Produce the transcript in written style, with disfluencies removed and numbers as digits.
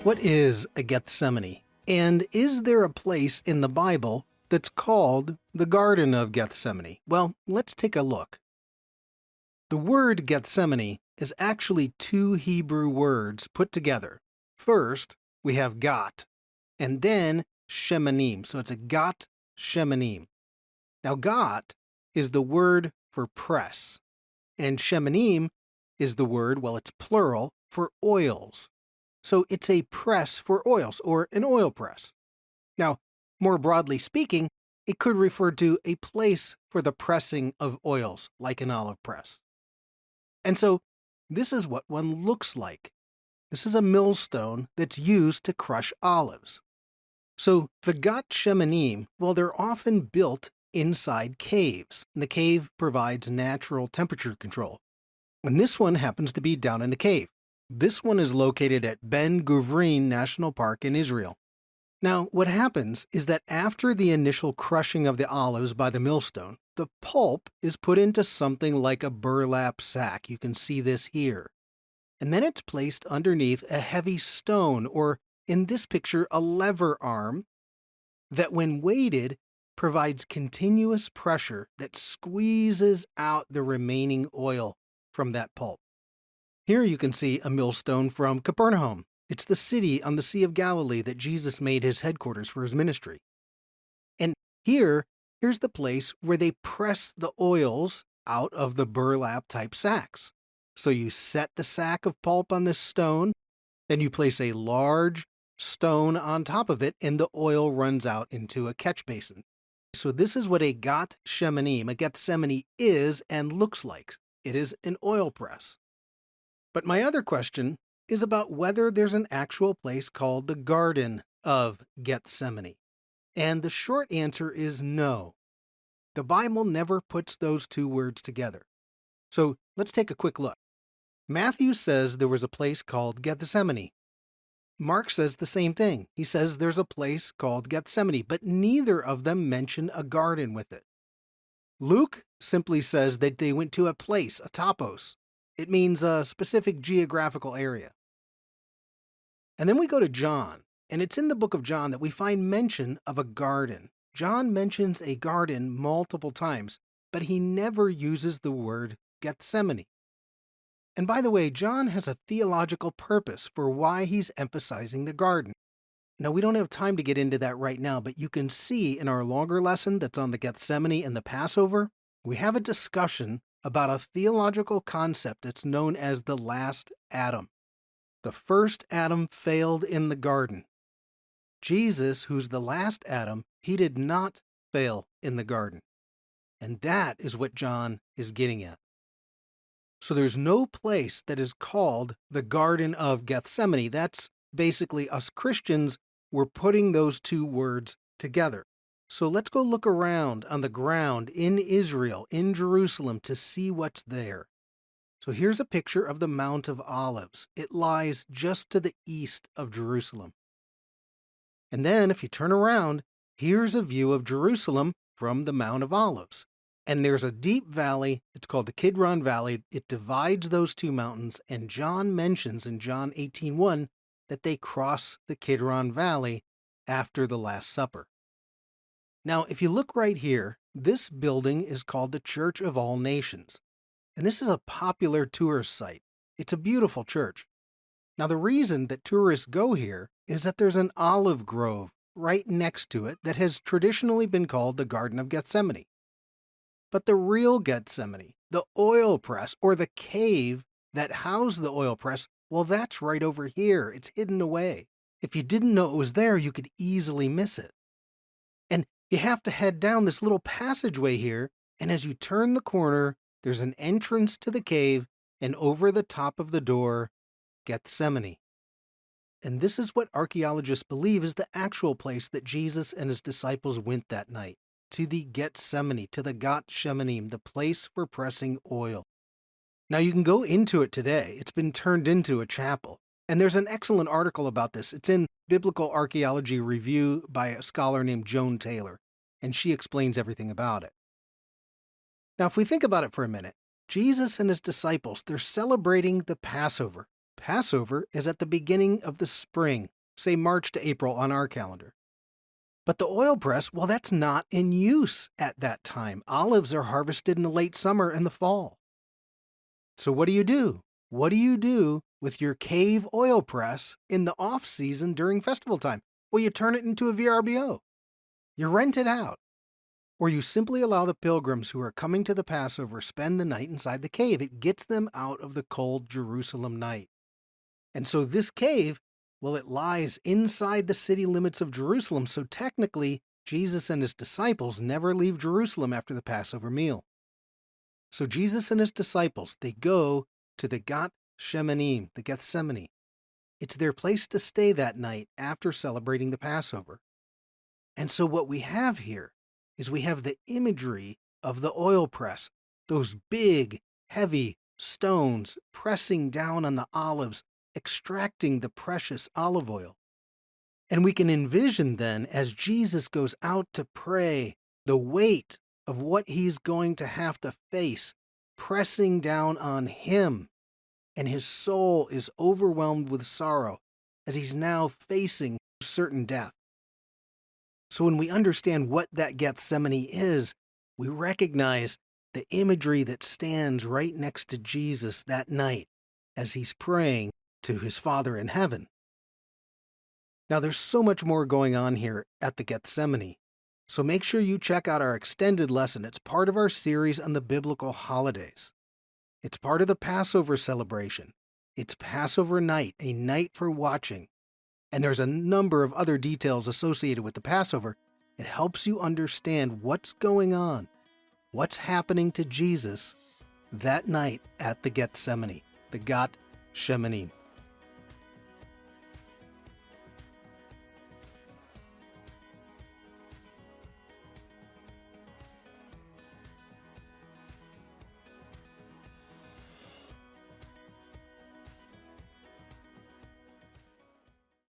What is a Gethsemane? And is there a place in the Bible that's called the Garden of Gethsemane? Well, let's take a look. The word Gethsemane is actually two Hebrew words put together. First, we have got, and then shemanim. So it's a got shemanim. Now, got is the word for press, and shemanim is the word, well, it's plural, for oils. So it's a press for oils, or an oil press. Now, more broadly speaking, it could refer to a place for the pressing of oils, like an olive press. And so this is what one looks like. This is a millstone that's used to crush olives. So the gat shemanim, well, they're often built inside caves. And the cave provides natural temperature control. And this one happens to be down in a cave. This one is located at Ben Gurion National Park in Israel. Now, what happens is that after the initial crushing of the olives by the millstone, the pulp is put into something like a burlap sack. You can see this here. And then it's placed underneath a heavy stone, or in this picture, a lever arm, that when weighted, provides continuous pressure that squeezes out the remaining oil from that pulp. Here you can see a millstone from Capernaum. It's the city on the Sea of Galilee that Jesus made his headquarters for his ministry. And here's the place where they press the oils out of the burlap-type sacks. So you set the sack of pulp on this stone, then you place a large stone on top of it, and the oil runs out into a catch basin. So this is what a gat shemanim, a Gethsemane, is and looks like. It is an oil press. But my other question is about whether there's an actual place called the Garden of Gethsemane. And the short answer is no. The Bible never puts those two words together. So let's take a quick look. Matthew says there was a place called Gethsemane. Mark says the same thing. He says there's a place called Gethsemane, but neither of them mention a garden with it. Luke simply says that they went to a place, a topos. It means a specific geographical area. And then we go to John, and it's in the book of John that we find mention of a garden. John mentions a garden multiple times, but he never uses the word Gethsemane. And by the way, John has a theological purpose for why he's emphasizing the garden. Now, we don't have time to get into that right now, but you can see in our longer lesson that's on the Gethsemane and the Passover, we have a discussion about a theological concept that's known as the last Adam. The first Adam failed in the garden. Jesus, who's the last Adam, he did not fail in the garden. And that is what John is getting at. So there's no place that is called the Garden of Gethsemane. That's basically us Christians, we're putting those two words together. So let's go look around on the ground in Israel, in Jerusalem, to see what's there. So here's a picture of the Mount of Olives. It lies just to the east of Jerusalem. And then if you turn around, here's a view of Jerusalem from the Mount of Olives. And there's a deep valley, it's called the Kidron Valley. It divides those two mountains, and John mentions in John 18:1 that they cross the Kidron Valley after the Last Supper. Now, if you look right here, this building is called the Church of All Nations. And this is a popular tourist site. It's a beautiful church. Now, the reason that tourists go here is that there's an olive grove right next to it that has traditionally been called the Garden of Gethsemane. But the real Gethsemane, the oil press, or the cave that housed the oil press, well, that's right over here. It's hidden away. If you didn't know it was there, you could easily miss it. And you have to head down this little passageway here, and as you turn the corner, there's an entrance to the cave, and over the top of the door, Gethsemane. And this is what archaeologists believe is the actual place that Jesus and his disciples went that night, to the Gethsemane, to the Gat Shemanim, the place for pressing oil. Now you can go into it today. It's been turned into a chapel. And there's an excellent article about this. It's in Biblical Archaeology Review by a scholar named Joan Taylor, and she explains everything about it. Now, if we think about it for a minute, Jesus and his disciples, they're celebrating the Passover. Passover is at the beginning of the spring, say March to April on our calendar. But the oil press, well, that's not in use at that time. Olives are harvested in the late summer and the fall. So what do you do? What do you do with your cave oil press in the off-season during festival time? Well, you turn it into a VRBO. You rent it out. Or you simply allow the pilgrims who are coming to the Passover spend the night inside the cave. It gets them out of the cold Jerusalem night. And so this cave, well, it lies inside the city limits of Jerusalem, so technically, Jesus and his disciples never leave Jerusalem after the Passover meal. So Jesus and his disciples, they go to the Gethsemane, the Gethsemane. It's their place to stay that night after celebrating the Passover. And so what we have here is we have the imagery of the oil press, those big, heavy stones pressing down on the olives, extracting the precious olive oil. And we can envision then, as Jesus goes out to pray, the weight of what he's going to have to face pressing down on him. And his soul is overwhelmed with sorrow as he's now facing certain death. So when we understand what that Gethsemane is, we recognize the imagery that stands right next to Jesus that night as he's praying to his Father in heaven. Now, there's so much more going on here at the Gethsemane, so make sure you check out our extended lesson. It's part of our series on the biblical holidays. It's part of the Passover celebration. It's Passover night, a night for watching. And there's a number of other details associated with the Passover. It helps you understand what's going on, what's happening to Jesus that night at the Gethsemane, the Gethsemane.